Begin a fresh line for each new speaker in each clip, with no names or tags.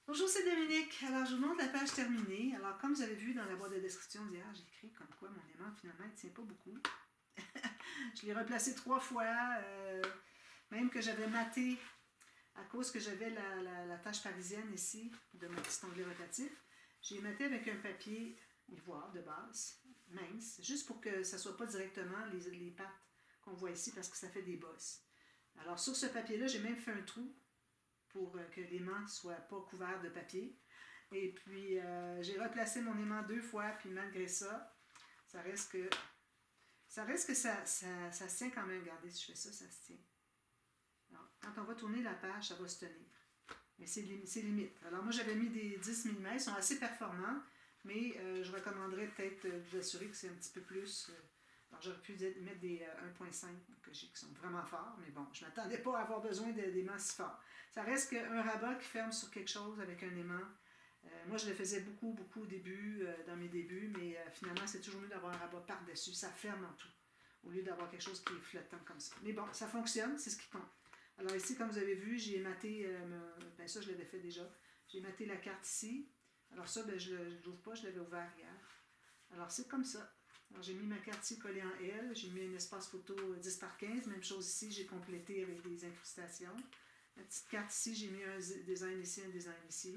Bonjour, c'est Dominique. Alors, je vous montre la page terminée. Alors, comme vous avez vu dans la boîte de description d'hier, j'ai écrit comme quoi mon aimant, finalement, ne tient pas beaucoup. Je l'ai replacé 3 fois, même que j'avais maté à cause que j'avais la tâche parisienne ici, de mon petit onglet rotatif. J'ai maté avec un papier ivoire de base, mince, juste pour que ça ne soit pas directement les pattes qu'on voit ici, parce que ça fait des bosses. Alors, sur ce papier-là, j'ai même fait un trou pour que l'aimant ne soit pas couvert de papier. Et puis, j'ai replacé mon aimant 2 fois, puis malgré ça, ça reste que ça se tient quand même. Regardez, si je fais ça, ça se tient. Alors, quand on va tourner la page, ça va se tenir. Mais c'est limite. Alors, moi, j'avais mis des 10 mm, ils sont assez performants, mais je recommanderais peut-être de vous assurer que c'est un petit peu plus. Alors, j'aurais pu mettre des 1.5 qui sont vraiment forts, mais bon, je ne m'attendais pas à avoir besoin d'aimants si forts. Ça reste qu'un rabat qui ferme sur quelque chose avec un aimant. Moi, je le faisais beaucoup au début, dans mes débuts, mais finalement, c'est toujours mieux d'avoir un rabat par-dessus. Ça ferme en tout, au lieu d'avoir quelque chose qui est flottant comme ça. Mais bon, ça fonctionne, c'est ce qui compte. Alors ici, comme vous avez vu, j'ai maté, ben ça, je l'avais fait déjà. J'ai maté la carte ici. Alors ça, ben, je ne l'ouvre pas, je l'avais ouvert hier. Alors c'est comme ça. Alors j'ai mis ma carte ici collée en L. J'ai mis un espace photo 10 par 15. Même chose ici, j'ai complété avec des incrustations. La petite carte ici, j'ai mis un design ici, un design ici.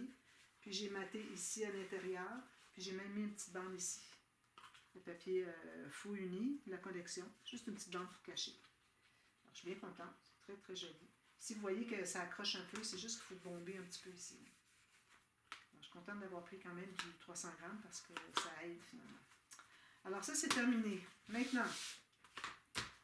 Puis j'ai maté ici à l'intérieur. Puis j'ai même mis une petite bande ici. Le papier faux uni de la collection. Juste une petite bande pour cacher. Alors, je suis bien contente. C'est très, très joli. Si vous voyez que ça accroche un peu, c'est juste qu'il faut bomber un petit peu ici. Alors, je suis contente d'avoir pris quand même du 300 grammes parce que ça aide finalement. Alors ça, c'est terminé. Maintenant,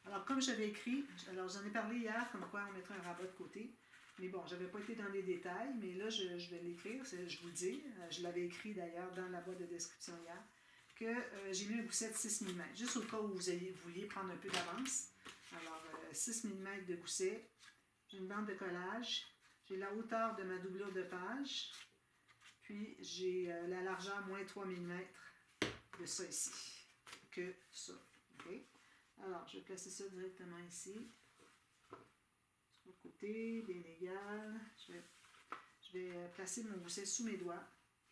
alors comme j'avais écrit, alors j'en ai parlé hier comme quoi on mettrait un rabat de côté. Mais bon, je n'avais pas été dans les détails, mais là, je vais l'écrire, je vous le dis. Je l'avais écrit d'ailleurs dans la boîte de description hier, que j'ai mis un gousset de 6 mm, juste au cas où vous vouliez prendre un peu d'avance. Alors, 6 mm de gousset, j'ai une bande de collage, j'ai la hauteur de ma doublure de page, puis j'ai la largeur moins 3 mm de ça ici, que ça. Okay? Alors, je vais placer ça directement ici. Sur le côté, bien égal. Je vais placer mon gousset sous mes doigts,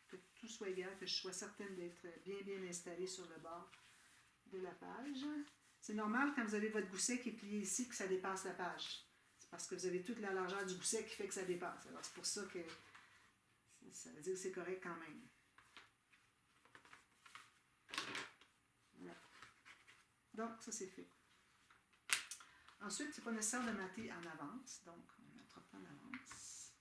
que tout soit égal, que je sois certaine d'être bien installée sur le bord de la page. C'est normal quand vous avez votre gousset qui est plié ici que ça dépasse la page. C'est parce que vous avez toute la largeur du gousset qui fait que ça dépasse. Alors c'est pour ça que ça veut dire que c'est correct quand même. Voilà. Donc ça c'est fait. Ensuite, c'est pas nécessaire de mater en avance, donc on ne mettra pas en avance.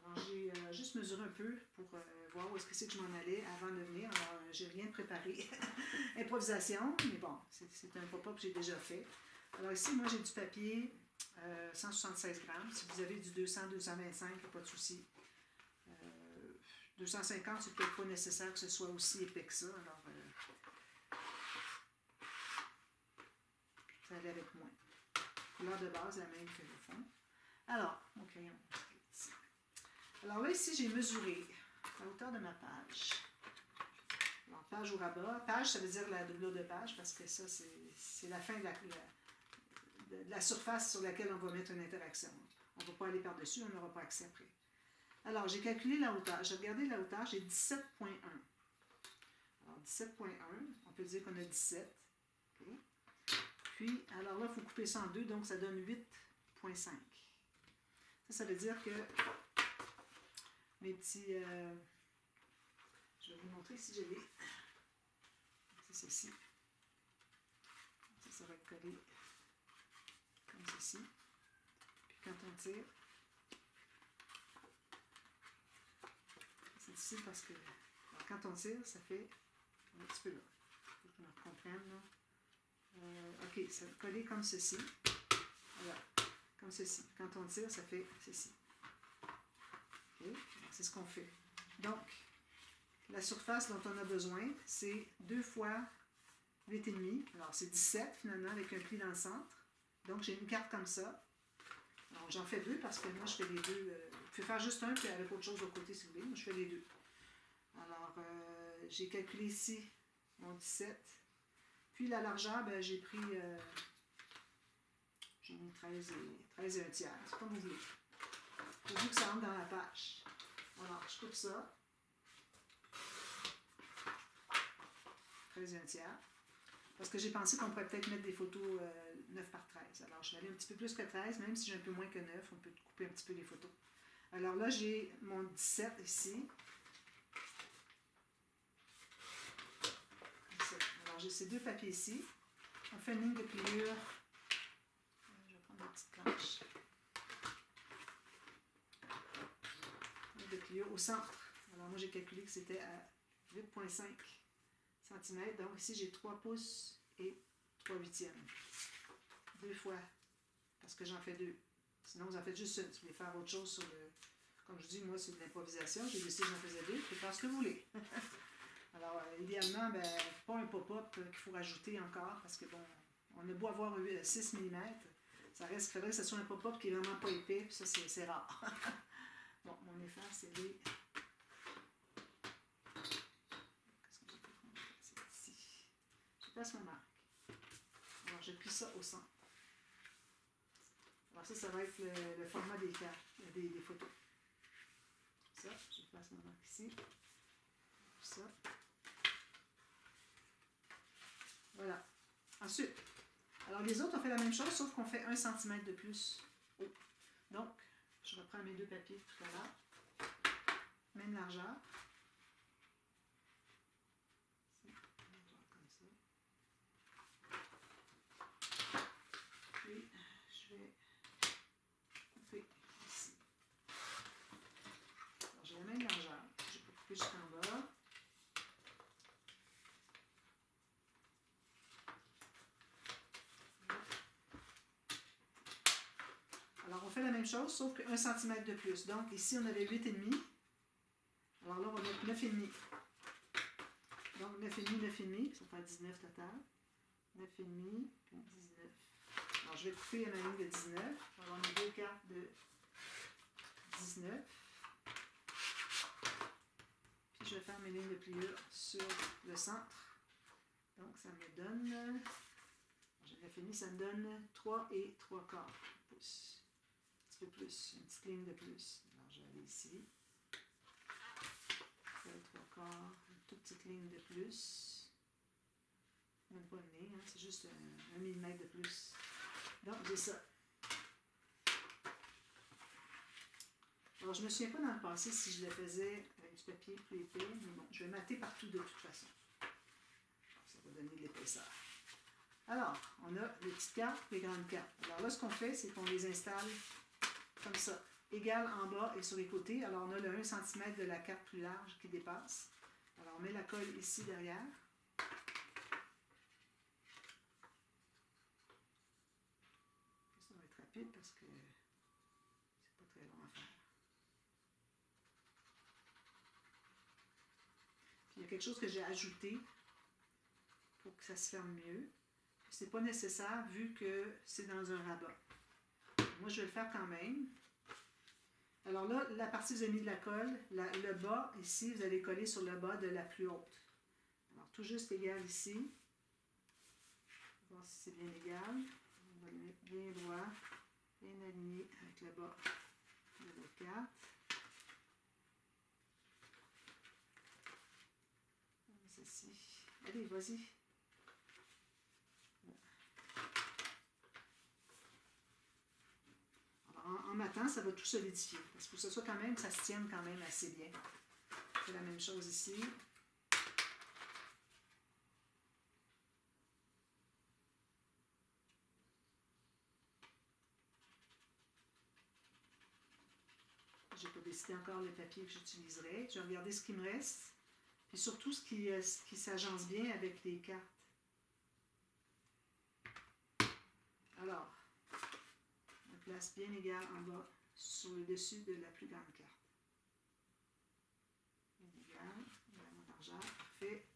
Alors j'ai juste mesuré un peu pour voir où est-ce que c'est que je m'en allais avant de venir. Alors j'ai rien préparé. Improvisation, mais bon, c'est un pop-up que j'ai déjà fait. Alors ici, moi j'ai du papier 176 grammes. Si vous avez du 200, 225, il n'y a pas de souci. 250, c'est peut-être pas nécessaire que ce soit aussi épais que ça. Alors, ça allait avec moins. Couleur de base, la même que le fond. Alors, mon crayon. Alors là, ici, j'ai mesuré la hauteur de ma page. Alors, page au rabat. Page, ça veut dire la doublure de page, parce que ça, c'est la fin de la surface sur laquelle on va mettre une interaction. On ne va pas aller par-dessus, on n'aura pas accès après. Alors, j'ai calculé la hauteur. J'ai regardé la hauteur, j'ai 17,1. Alors, 17,1, on peut dire qu'on a 17. Okay. Puis, alors là, il faut couper ça en deux, donc ça donne 8,5. Ça veut dire que mes petits... je vais vous montrer si je l'ai. C'est ceci. Ça va être collé comme ceci. Puis quand on tire, c'est difficile parce que alors, quand on tire, ça fait un petit peu là. Il faut qu'on me comprenne là. Ok, ça va coller comme ceci. Voilà, comme ceci. Quand on tire, ça fait ceci. Okay. C'est ce qu'on fait. Donc, la surface dont on a besoin, c'est 2 fois 8,5. Alors, c'est 17 finalement avec un pli dans le centre. Donc, j'ai une carte comme ça. Alors, j'en fais 2 parce que moi, je fais les deux. Vous pouvez faire juste un puis avec autre chose de côté si vous voulez. Moi, je fais les deux. Alors, j'ai calculé ici mon 17. Puis la largeur, ben, j'ai pris j'ai mis 13 et 1 tiers. C'est comme vous voulez. Pourvu que ça rentre dans la page. Voilà. je coupe ça. 13 tiers. Parce que j'ai pensé qu'on pourrait peut-être mettre des photos 9 par 13. Alors, je vais aller un petit peu plus que 13, même si j'ai un peu moins que 9, on peut couper un petit peu les photos. Alors là, j'ai mon 17 ici. 17. Alors, j'ai ces deux papiers ici. On fait une ligne de pliure. Je vais prendre ma petite planche. Ligne de pliure au centre. Alors, moi, j'ai calculé que c'était à 8,5 cm. Donc, ici, j'ai 3 pouces et 3 huitièmes. 2 fois. Parce que j'en fais 2. Sinon, vous en faites juste une. Si vous voulez faire autre chose sur le... Comme je dis, moi, c'est de l'improvisation. J'ai décidé que j'en faisais 2. Vous pouvez faire ce que vous voulez. Alors, idéalement, ben, pas un pop-up qu'il faut rajouter encore. Parce que, bon, on a beau avoir 6 mm. Ça reste, il faudrait que ce soit un pop-up qui est vraiment pas épais. Puis ça, c'est rare. Bon, mon efface, c'est les... Qu'est-ce que j'ai fait? C'est ici. Je place ma marque. Alors, je plie ça au centre. Alors ça va être le format des cartes, des photos. Ça, je place ma marque ici. Ça. Voilà. Ensuite, alors les autres, on fait la même chose, sauf qu'on fait 1 cm de plus haut. Donc, je reprends mes deux papiers tout à l'heure. Même largeur. Comme ça. Puis, je vais couper ici. Alors, j'ai la même largeur. Je peux couper jusqu'en bas. Alors, on fait la même chose, sauf que 1 cm de plus. Donc, ici, on avait 8,5. Alors là, on va mettre 9,5. Donc, 9,5, 9,5. Ça fait 19 total. 9,5, 19. Alors, je vais couper ma ligne de 19. On va avoir mes deux cartes de 19. Puis, je vais faire mes lignes de pliure sur le centre. Donc, ça me donne... J'ai fini, ça me donne 3 et 3 quarts pouces. Un petit peu plus, une petite ligne de plus. Alors, je vais aller ici. 3 quarts, une toute petite ligne de plus. Même pas une ligne, hein, c'est juste 1 millimètre de plus. Donc, j'ai ça. Alors, je ne me souviens pas dans le passé si je le faisais avec du papier plus épais, mais bon, je vais mater partout de toute façon. Ça va donner de l'épaisseur. Alors, on a les petites cartes et les grandes cartes. Alors là, ce qu'on fait, c'est qu'on les installe comme ça, égales en bas et sur les côtés. Alors, on a le 1 cm de la carte plus large qui dépasse. Alors, on met la colle ici derrière. Ça va être rapide parce que c'est pas très long à faire. Puis, il y a quelque chose que j'ai ajouté pour que ça se ferme mieux. C'est pas nécessaire vu que c'est dans un rabat. Moi, je vais le faire quand même. Alors là, la partie où vous avez mis de la colle, le bas, ici, vous allez coller sur le bas de la plus haute. Alors, tout juste égal ici. On va voir si c'est bien égal. On va le mettre bien droit, bien aligné avec le bas de la carte. Ceci. Allez, vas-y. En matant, ça va tout solidifier. Parce que ça quand même, ça se tienne quand même assez bien. C'est la même chose ici. Je n'ai pas décidé encore le papier que j'utiliserai. Je vais regarder ce qui me reste. Et surtout ce qui s'agence bien avec les cartes. Alors, on place bien égal en bas sur le dessus de la plus grande carte. Bien égal, mon largeur, parfait.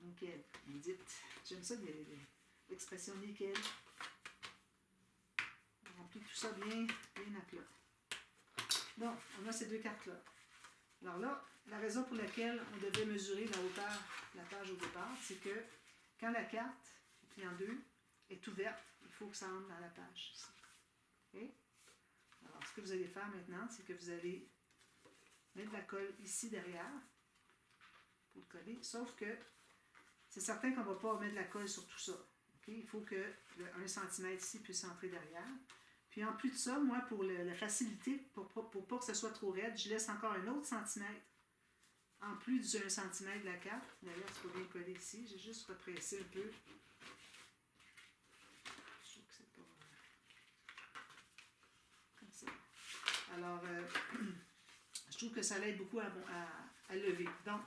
Nickel, on dit. J'aime ça l'expression nickel. On remplit tout ça bien à plat. Donc, on a ces deux cartes-là. Alors là, la raison pour laquelle on devait mesurer la hauteur de la page au départ, c'est que quand la carte est pliée en deux, est ouverte, il faut que ça rentre dans la page. Ici. Okay? ce que vous allez faire maintenant, c'est que vous allez mettre de la colle ici derrière pour le coller, sauf que c'est certain qu'on ne va pas mettre de la colle sur tout ça. Okay? Il faut que le 1 cm ici puisse entrer derrière. Puis en plus de ça, moi, pour la facilité, pour pas que ce soit trop raide, je laisse encore un autre centimètre en plus du 1 cm de la carte. D'ailleurs, c'est pas bien collé ici. J'ai juste repressé un peu. Je trouve que c'est pas comme ça. Alors, je trouve que ça l'aide beaucoup à lever. Donc,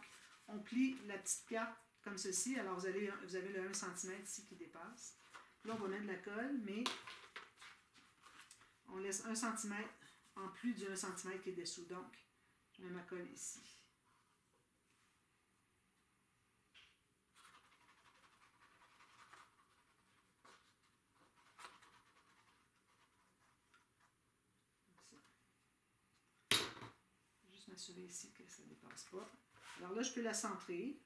on plie la petite carte comme ceci. Alors, vous avez le 1 cm ici qui dépasse. Là, on va mettre de la colle, mais on laisse 1 cm en plus du 1 cm qui est dessous. Donc, je mets ma colle ici. Juste m'assurer ici que ça ne dépasse pas. Alors là, je peux la centrer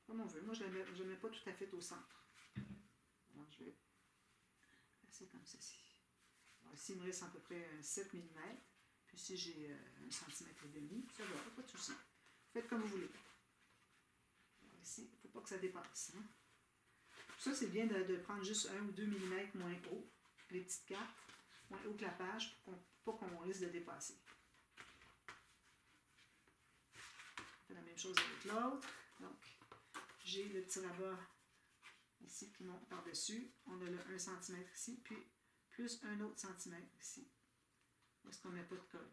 comme on veut. Moi, je ne la mets pas tout à fait au centre. Alors, je vais passer comme ceci. Alors, ici, il me reste à peu près 7 mm. Puis si j'ai 1 cm et demi, ça va, pas de souci. Faites comme vous voulez. Alors, ici, il ne faut pas que ça dépasse. Hein? Ça, c'est bien de prendre juste 1 ou 2 mm moins haut, les petites cartes, moins haut que la page, pour qu'on risque de dépasser. On fait la même chose avec l'autre. Donc, j'ai le petit rabat ici qui monte par-dessus. On a le 1 cm ici, puis plus un autre centimètre ici. Parce qu'on ne met pas de colle.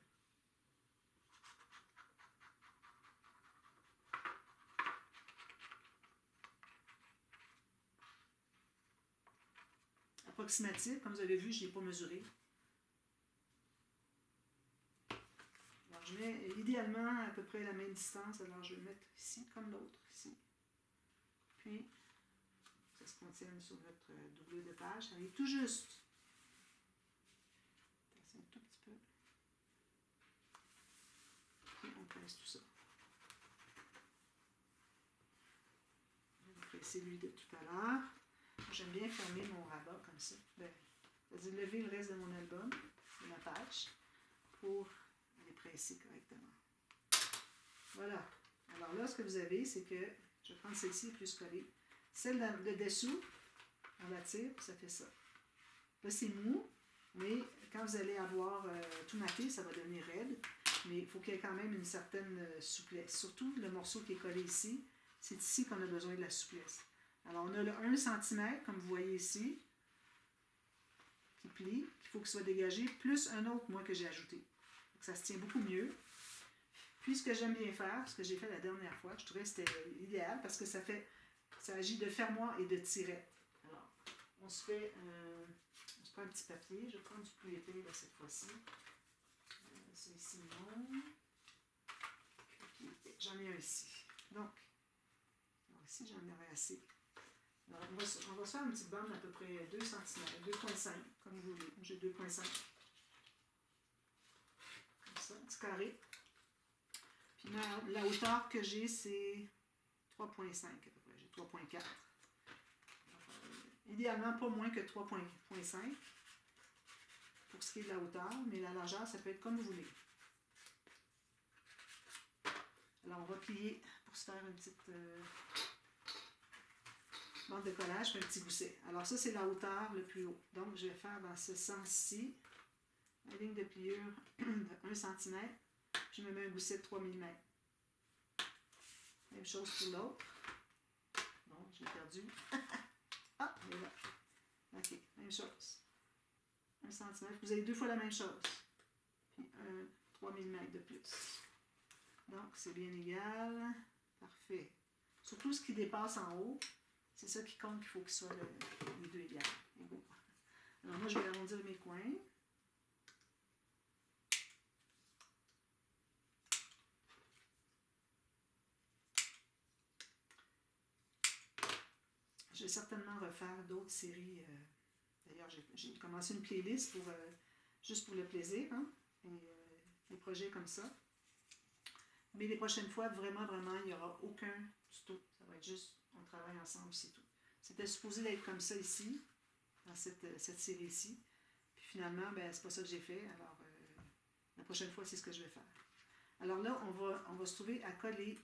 Approximatif, comme vous avez vu, je n'ai pas mesuré. Alors, je mets idéalement à peu près la même distance. Alors, je vais le mettre ici, comme l'autre, ici. Puis, ça se contient sur notre doublure de page. Ça arrive tout juste. Un tout petit peu. Puis, on presse tout ça. Je vais presser lui de tout à l'heure. J'aime bien fermer mon rabat comme ça. C'est-à-dire lever le reste de mon album, de la page, pour les presser correctement. Voilà. Alors là, ce que vous avez, c'est que je vais prendre celle-ci plus collée. Celle de dessous, on la tire, puis ça fait ça. Là, c'est mou, mais quand vous allez avoir tout maqué, ça va devenir raide. Mais il faut qu'il y ait quand même une certaine souplesse. Surtout le morceau qui est collé ici, c'est ici qu'on a besoin de la souplesse. Alors, on a le 1 cm, comme vous voyez ici, qui plie, qu'il faut qu'il soit dégagé, plus un autre, moi, que j'ai ajouté. Donc, ça se tient beaucoup mieux. Puis, ce que j'aime bien faire, ce que j'ai fait la dernière fois, je trouvais que c'était idéal parce que ça agit de fermoir et de tiret. Alors, on se prend un petit papier. Je vais prendre du plus épais là, cette fois-ci. C'est ici, non. J'en ai un ici. Donc, ici, j'en aurai assez. Alors, on va se faire une petite bande d'à peu près 2 cm, 2,5 comme vous voulez. J'ai 2,5. Comme ça, un petit carré. Puis la hauteur que j'ai, c'est 3,5 à peu près. J'ai 3,4. Idéalement, pas moins que 3,5 pour ce qui est de la hauteur, mais la largeur, ça peut être comme vous voulez. Alors, on va plier pour se faire une petite bande de collage, puis un petit gousset. Alors, ça, c'est la hauteur le plus haut. Donc, je vais faire dans ce sens-ci, la ligne de pliure de 1 cm, je me mets un gousset de 3 mm. Même chose pour l'autre. Bon, je l'ai perdu. Ah, il est là. OK, même chose. 1 cm. Vous avez 2 fois la même chose. Puis 3 mm de plus. Donc, c'est bien égal. Parfait. Surtout ce qui dépasse en haut, c'est ça qui compte qu'il faut qu'il soit les deux égaux. Alors, moi, je vais arrondir mes coins. Je vais certainement refaire d'autres séries. D'ailleurs, j'ai commencé une playlist juste pour le plaisir, hein, et des projets comme ça. Mais les prochaines fois, vraiment, il n'y aura aucun tuto. Ça va être juste, on travaille ensemble, c'est tout. C'était supposé d'être comme ça ici, dans cette série-ci. Puis finalement, ben, c'est pas ça que j'ai fait. Alors, La prochaine fois, c'est ce que je vais faire. Alors là, on va se trouver à coller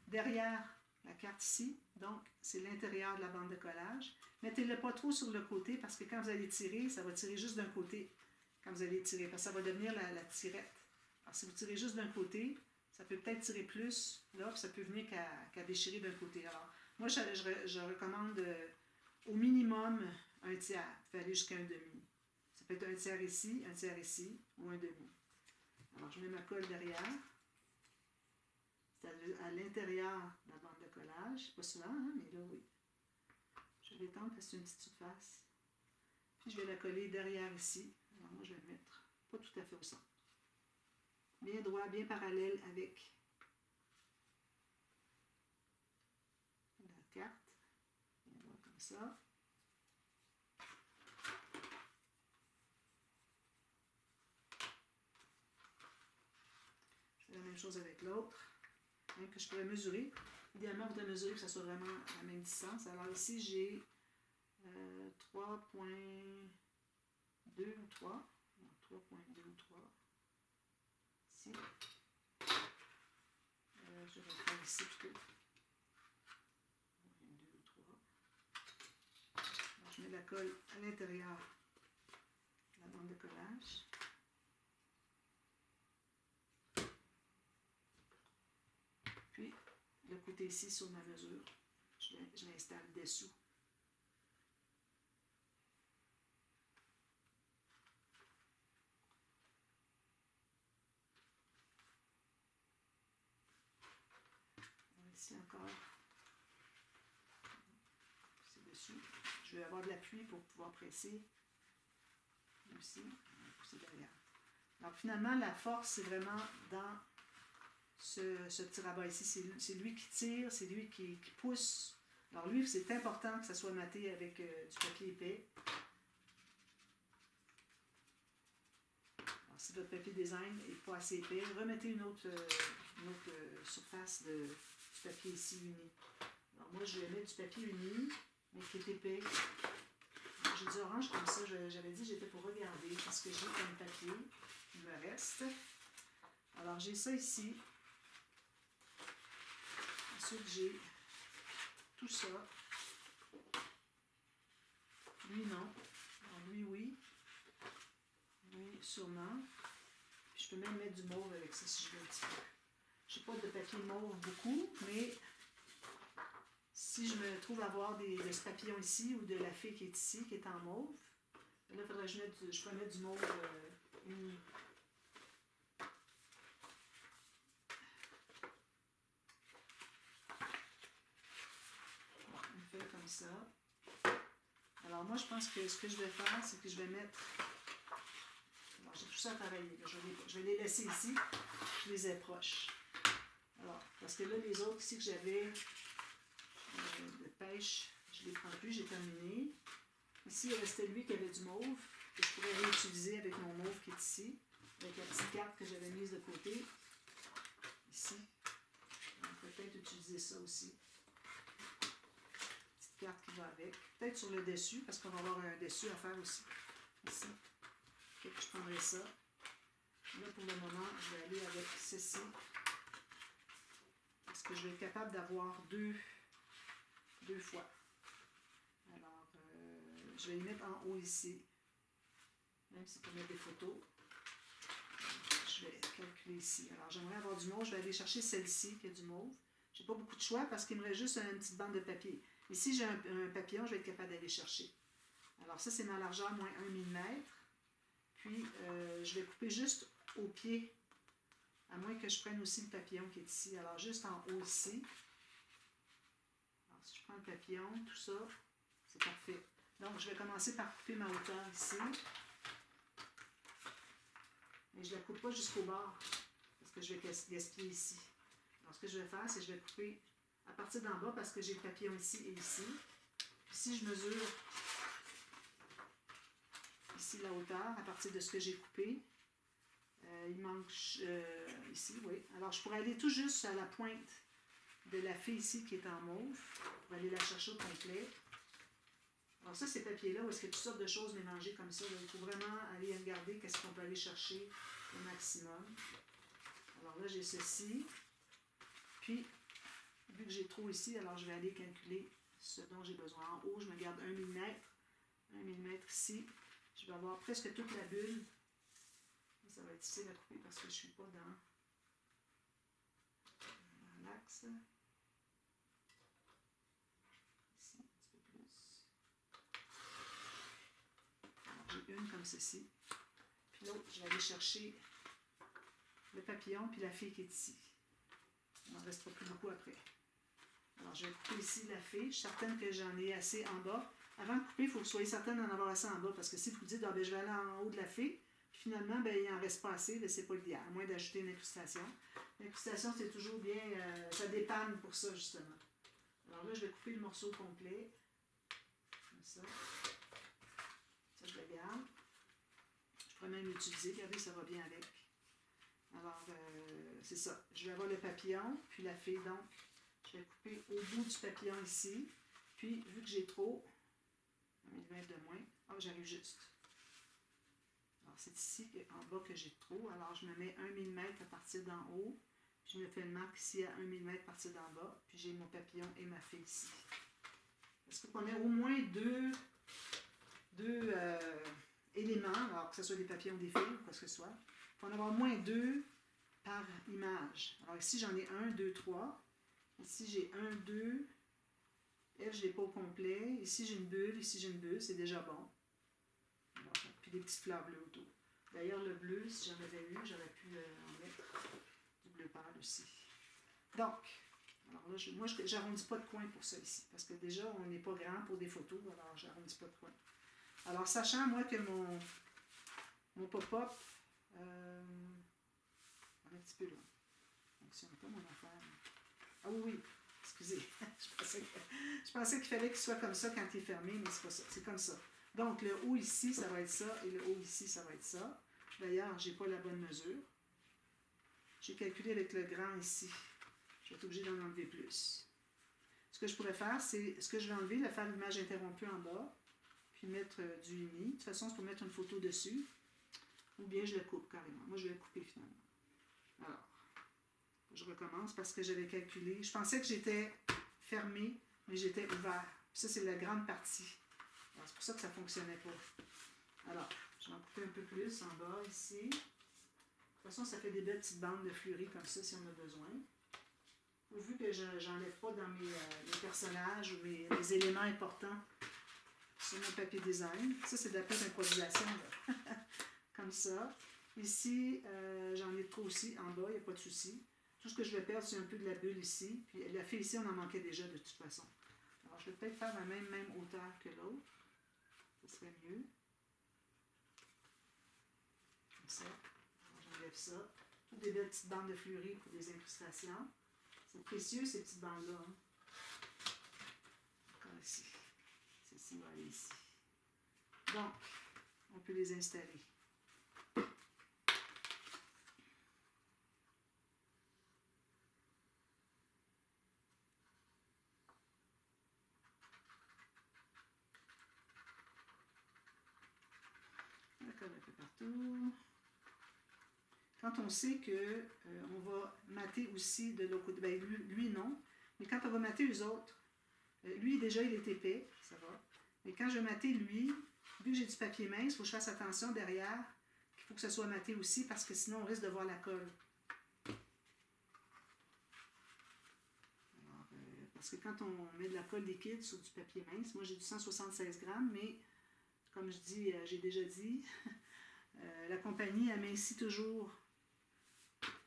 derrière la carte ici. Donc, c'est l'intérieur de la bande de collage. Mettez-le pas trop sur le côté parce que quand vous allez tirer, ça va tirer juste d'un côté. Quand vous allez tirer, parce que ça va devenir la tirette. Alors, si vous tirez juste d'un côté, ça peut peut-être tirer plus, là, puis ça peut venir qu'à déchirer d'un côté. Alors, moi, je recommande au minimum un tiers. Vous pouvez aller jusqu'à un demi. Ça peut être un tiers ici, ou un demi. Alors, je mets ma colle derrière. C'est à l'intérieur de la bande de collage. Pas souvent, hein, mais là, oui. Je vais l'étendre parce que c'est une petite surface. Puis, je vais la coller derrière ici. Alors, moi, je vais le mettre pas tout à fait au centre. Bien droit, bien parallèle avec la carte. Bien droit comme ça. C'est la même chose avec l'autre. Même que je pourrais mesurer. Idéalement, on devrait mesurer que ça soit vraiment à la même distance. Alors ici, j'ai 3.2 ou 3. 3.2 ou 3. Ici. Je vais faire ici plutôt. 2 ou 3. Alors, je mets la colle à l'intérieur de la bande de collage. Puis, le côté ici sur ma mesure, je l'installe dessous. Ici encore, c'est dessus. Je vais avoir de l'appui pour pouvoir presser. Aussi, pousser derrière. Alors finalement, la force, c'est vraiment dans ce petit rabat ici. C'est lui qui tire, c'est lui qui pousse. Alors lui, c'est important que ça soit maté avec du papier épais. Alors si votre papier design n'est pas assez épais, remettez une autre surface de papier ici uni. Alors moi, je vais mettre du papier uni, mais qui est épais. J'ai du orange comme ça, j'avais dit que j'étais pour regarder parce que j'ai un papier, il me reste. Alors j'ai ça ici. Ensuite j'ai tout ça. Lui non. Alors lui oui. Lui sûrement. Puis je peux même mettre du mauve avec ça si je veux un petit peu. J'ai pas de papier mauve beaucoup, mais si je me trouve avoir de ce papillon ici ou de la fée qui est ici, qui est en mauve, là, il faudrait que je pourrais mettre du mauve uni. On fait comme ça. Alors moi, je pense que ce que je vais faire, c'est que je vais mettre... Alors, j'ai tout ça à travailler. Je vais les laisser ici. Je les approche. Alors, parce que là, les autres ici que j'avais de pêche, je ne les prends plus, j'ai terminé. Ici, il restait lui qui avait du mauve, que je pourrais réutiliser avec mon mauve qui est ici, avec la petite carte que j'avais mise de côté. Ici. On peut peut-être utiliser ça aussi. Petite carte qui va avec. Peut-être sur le dessus, parce qu'on va avoir un dessus à faire aussi. Ici. Fait que je prendrai ça. Là, pour le moment, je vais aller avec ceci. Parce que je vais être capable d'avoir deux fois. Alors, je vais les mettre en haut ici. Même si pour mettre des photos. Je vais calculer ici. Alors, j'aimerais avoir du mauve. Je vais aller chercher celle-ci qui a du mauve. Je n'ai pas beaucoup de choix parce qu'il me reste juste une petite bande de papier. Ici, j'ai un papillon, je vais être capable d'aller chercher. Alors, ça, c'est ma largeur, moins 1 mm. Puis, je vais couper juste au pied, à moins que je prenne aussi le papillon qui est ici. Alors, juste en haut ici. Alors, si je prends le papillon, tout ça, c'est parfait. Donc, je vais commencer par couper ma hauteur ici. Mais je ne la coupe pas jusqu'au bord, parce que je vais gaspiller ici. Alors, ce que je vais faire, c'est que je vais couper à partir d'en bas, parce que j'ai le papillon ici et ici. Puis, si je mesure ici la hauteur, à partir de ce que j'ai coupé, il manque ici, oui. Alors, je pourrais aller tout juste à la pointe de la fée ici qui est en mauve, pour aller la chercher au complet. Alors ça, ces papiers-là, où est-ce qu'il y a toutes sortes de choses mélangées comme ça, là, il faut vraiment aller regarder qu'est-ce qu'on peut aller chercher au maximum. Alors là, j'ai ceci. Puis, vu que j'ai trop ici, alors je vais aller calculer ce dont j'ai besoin. En haut, je me garde 1 mm. 1 mm ici. Je vais avoir presque toute la bulle. Ça va être difficile à couper parce que je ne suis pas dans l'axe. Ici, un petit peu plus. Alors, j'ai une comme ceci. Puis l'autre, je vais aller chercher le papillon puis la fille qui est ici. Il n'en restera plus beaucoup après. Alors, je vais couper ici la fille. Je suis certaine que j'en ai assez en bas. Avant de couper, il faut que vous soyez certaine d'en avoir assez en bas. Parce que si vous dites, ah, ben, je vais aller en haut de la fille, puis finalement, ben, il n'en reste pas assez, ben, ce n'est pas l'idéal, à moins d'ajouter une incrustation. L'incrustation, c'est toujours bien, ça dépanne pour ça, justement. Alors là, je vais couper le morceau complet. Comme ça. Ça, je le garde. Je pourrais même l'utiliser. Regardez, ça va bien avec. Alors, c'est ça. Je vais avoir le papillon, puis la fille, donc. Je vais couper au bout du papillon ici. Puis, vu que j'ai trop, 1 mm de moins, j'arrive juste. Alors, c'est ici, en bas, que j'ai trop. Alors, je me mets 1 mm à partir d'en haut. Puis, je me fais une marque ici à 1 mm à partir d'en bas. Puis, j'ai mon papillon et ma fille ici. Est-ce qu'on ait au moins deux éléments, alors que ce soit des papillons ou des filles ou quoi que ce soit. Il faut en avoir au moins 2 par image. Alors, ici, j'en ai 1, 2, 3. Ici, j'ai 1, 2. F, je ne l'ai pas au complet. Ici, j'ai une bulle. Ici, j'ai une bulle. C'est déjà bon. Alors, puis des petites fleurs bleues autour. D'ailleurs, le bleu, si j'en avais eu, j'aurais pu en mettre du bleu pâle aussi. Donc, alors là, moi, je n'arrondis pas de coin pour ça ici. Parce que déjà, on n'est pas grand pour des photos. Alors, je n'arrondis pas de coin. Alors, sachant, moi, que mon pop-up, un petit peu loin. Donc, si on n'a pas mon affaire. Ah oui, excusez. je pensais qu'il fallait qu'il soit comme ça quand il est fermé, mais c'est pas ça. C'est comme ça. Donc, le haut ici, ça va être ça, et le haut ici, ça va être ça. D'ailleurs, je n'ai pas la bonne mesure. J'ai calculé avec le grand ici. Je vais être obligée d'en enlever plus. Ce que je pourrais faire, c'est, ce que je vais enlever, le faire l'image interrompue en bas, puis mettre du uni. De toute façon, c'est pour mettre une photo dessus. Ou bien je le coupe carrément. Moi, je vais le couper finalement. Alors, je recommence parce que j'avais calculé. Je pensais que j'étais fermé, mais j'étais ouvert. Puis ça, c'est la grande partie. C'est pour ça que ça ne fonctionnait pas. Alors, je vais en couper un peu plus en bas ici. De toute façon, ça fait des belles petites bandes de fleuris comme ça si on a besoin. Vu que je n'enlève pas dans mes personnages ou mes éléments importants sur mon papier design. Ça, c'est de la pure improvisation. Comme ça. Ici, j'en ai trop aussi. En bas, il n'y a pas de souci. Tout ce que je vais perdre, c'est un peu de la bulle ici. Puis la fille ici, on en manquait déjà de toute façon. Alors, je vais peut-être faire la même hauteur que l'autre. Ce serait mieux. Comme ça. J'enlève ça. Toutes des belles petites bandes de fleuris pour des incrustations. C'est précieux, ces petites bandes-là. Hein. Encore ici. Celle-ci va aller ici. Donc, on peut les installer. D'accord, un peu partout. Quand on sait que on va mater aussi de l'autre côté, ben lui non, mais quand on va mater les autres, lui déjà il est épais, ça va. Mais quand je vais mater lui, vu que j'ai du papier mince, il faut que je fasse attention derrière, qu'il faut que ce soit maté aussi parce que sinon on risque de voir la colle. Alors, parce que quand on met de la colle liquide sur du papier mince, moi j'ai du 176 grammes, mais comme je dis, j'ai déjà dit, la compagnie amincit toujours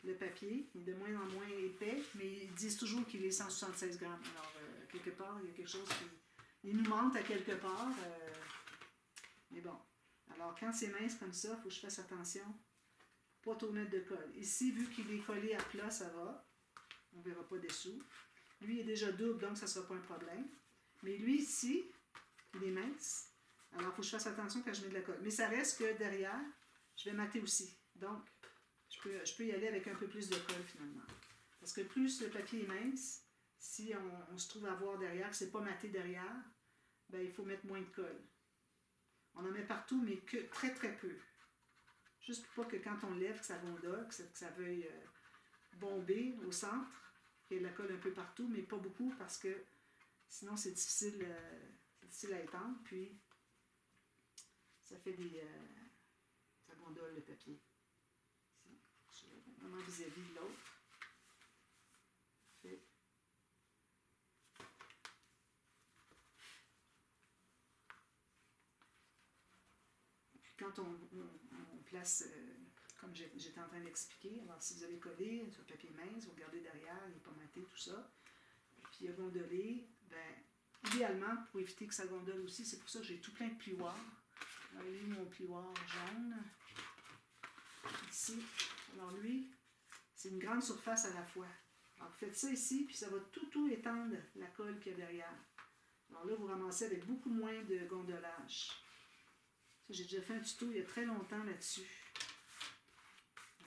le papier, il est de moins en moins épais, mais ils disent toujours qu'il est 176 grammes. Alors, quelque part, il y a quelque chose qui... Il nous manque à quelque part. Mais bon. Alors, quand c'est mince comme ça, il faut que je fasse attention. Pas trop mettre de colle. Ici, vu qu'il est collé à plat, ça va. On ne verra pas dessous. Lui, il est déjà double, donc ça ne sera pas un problème. Mais lui, ici, il est mince. Alors, il faut que je fasse attention quand je mets de la colle. Mais ça reste que derrière, je vais mater aussi. Donc, je peux y aller avec un peu plus de colle finalement. Parce que plus le papier est mince, si on se trouve à voir derrière, que ce n'est pas maté derrière, ben, il faut mettre moins de colle. On en met partout, mais que très très peu. Juste pour pas que quand on lève, que ça gondole, que ça veuille bomber au centre, qu'il y ait de la colle un peu partout, mais pas beaucoup parce que sinon c'est difficile à étendre. Puis ça fait ça gondole le papier. Ici, vraiment vis-à-vis de l'autre. Puis quand on place, comme j'étais en train d'expliquer, alors si vous avez collé sur le papier mince, vous regardez derrière, il est pas maté, tout ça, puis il a gondolé, ben, idéalement, pour éviter que ça gondole aussi, c'est pour ça que j'ai tout plein de plioirs. Alors, il est mon plioir jaune, ici. Alors lui, c'est une grande surface à la fois. Alors vous faites ça ici, puis ça va tout étendre la colle qu'il y a derrière. Alors là, vous ramassez avec beaucoup moins de gondolage. J'ai déjà fait un tuto il y a très longtemps là-dessus.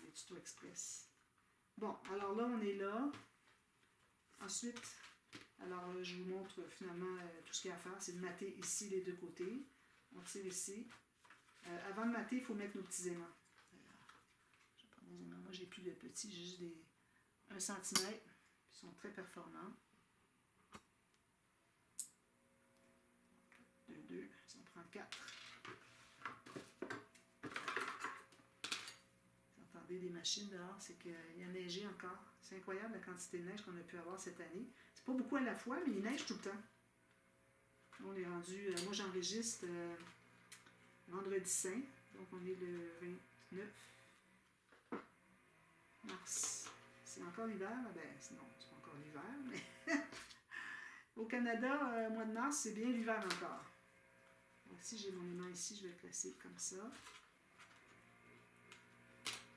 Les tutos express. Bon, alors là, on est là. Ensuite, alors je vous montre finalement tout ce qu'il y a à faire. C'est de mater ici les deux côtés. On tire ici. Avant de mater, il faut mettre nos petits aimants. Je vais prendre des aimants. Moi, j'ai plus de petits, j'ai juste des 1 cm. Ils sont très performants. 2, ça en prend 4. Des machines dehors, c'est qu'il y a neigé encore. C'est incroyable la quantité de neige qu'on a pu avoir cette année. C'est pas beaucoup à la fois, mais il neige tout le temps. On est rendu, moi j'enregistre vendredi saint, donc on est le 29 mars. C'est encore l'hiver? Ben non, c'est pas encore l'hiver, mais au Canada, mois de mars, c'est bien l'hiver encore. Donc si j'ai mon aimant ici, je vais le placer comme ça.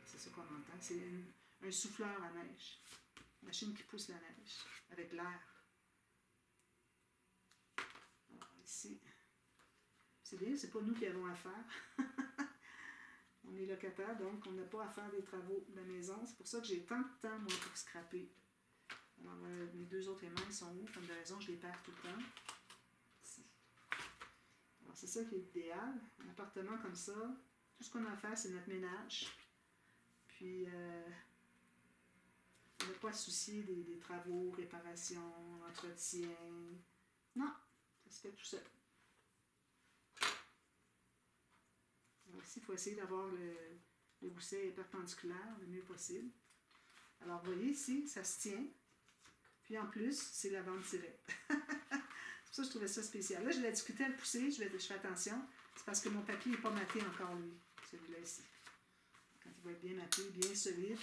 C'est ce qu'on entend. C'est un souffleur à neige. Une machine qui pousse la neige avec l'air. Alors ici, c'est bien, c'est pas nous qui avons à faire. On est locataire, donc on n'a pas à faire des travaux de la maison. C'est pour ça que j'ai tant de temps, moi, pour scraper. Alors, mes 2 autres aimants, ils sont où? Comme de raison, je les perds tout le temps. Ici. Alors, c'est ça qui est idéal. Un appartement comme ça, tout ce qu'on a à faire, c'est notre ménage. Puis, on n'a pas à se soucier des travaux, réparations, entretien. Non, ça se fait tout seul. Alors ici, il faut essayer d'avoir le gousset perpendiculaire le mieux possible. Alors, vous voyez ici, ça se tient. Puis en plus, c'est la bande tirée. C'est pour ça que je trouvais ça spécial. Là, je l'ai discuté à le pousser, je fais attention. C'est parce que mon papier n'est pas maté encore, lui, celui-là ici. Quand il va être bien maté, bien solide.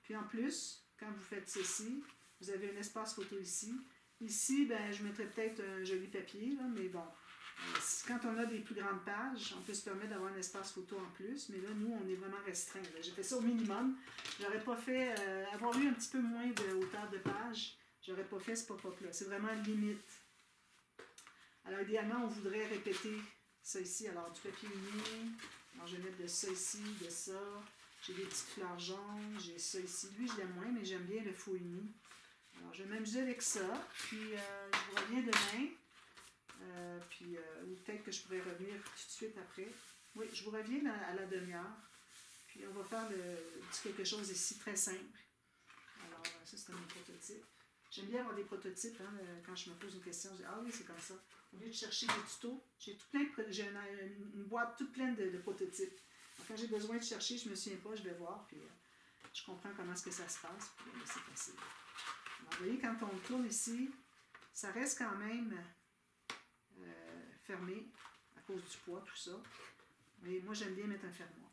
Puis en plus, quand vous faites ceci, vous avez un espace photo ici. Ici, ben, je mettrais peut-être un joli papier, là, mais bon. Quand on a des plus grandes pages, on peut se permettre d'avoir un espace photo en plus, mais là, nous, on est vraiment restreint. J'ai fait ça au minimum. J'aurais pas fait, avoir eu un petit peu moins de hauteur de page, j'aurais pas fait ce pop-up-là. C'est vraiment limite. Alors, idéalement, on voudrait répéter ça ici. Alors, du papier uni. Alors, je vais mettre de ça ici, de ça. J'ai des petites fleurs jaunes. J'ai ça ici. Lui, je l'aime moins, mais j'aime bien le faux uni. Alors, je vais m'amuser avec ça. Puis, je vous reviens demain. Ou peut-être que je pourrais revenir tout de suite après. Oui, je vous reviens à la demi-heure. Puis, on va faire quelque chose ici très simple. Alors, ça, c'est mon prototype. J'aime bien avoir des prototypes, hein, quand je me pose une question, je dis « Ah oui, c'est comme ça ». Au lieu de chercher des tutos, j'ai une boîte toute pleine de prototypes. Alors, quand j'ai besoin de chercher, je ne me souviens pas, je vais voir, puis je comprends comment est-ce que ça se passe, puis c'est facile. Alors, vous voyez, quand on tourne ici, ça reste quand même fermé à cause du poids, tout ça. Mais moi, j'aime bien mettre un fermoir.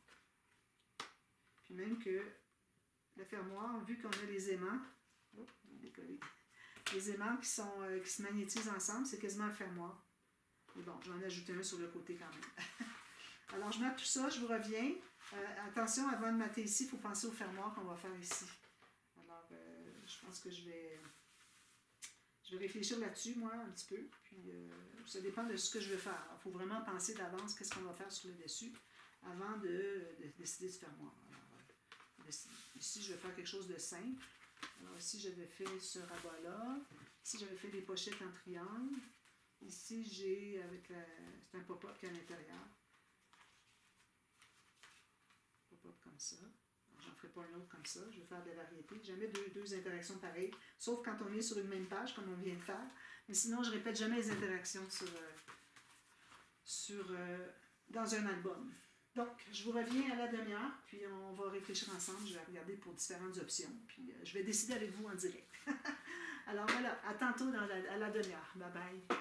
Puis même que le fermoir, vu qu'on a les aimants, les aimants qui se magnétisent ensemble, c'est quasiment un fermoir. Mais bon, je vais en ajouter un sur le côté quand même. Alors, je mate tout ça, je vous reviens. Attention, avant de mater ici, il faut penser au fermoir qu'on va faire ici. Alors, je pense que je vais réfléchir là-dessus, moi, un petit peu. Puis, ça dépend de ce que je veux faire. Il faut vraiment penser d'avance qu'est-ce qu'on va faire sur le dessus avant de décider du fermoir. Alors, ici, je vais faire quelque chose de simple. Alors ici, j'avais fait ce rabat-là. Ici, j'avais fait des pochettes en triangle. Ici, j'ai avec c'est un pop-up qui est à l'intérieur. Pop-up comme ça. J'en ferai pas un autre comme ça. Je vais faire des variétés. Jamais deux interactions pareilles. Sauf quand on est sur une même page, comme on vient de faire. Mais sinon, je répète jamais les interactions dans un album. Donc, je vous reviens à la demi-heure, puis on va réfléchir ensemble. Je vais regarder pour différentes options, puis je vais décider avec vous en direct. Alors voilà, à tantôt à la demi-heure. Bye bye.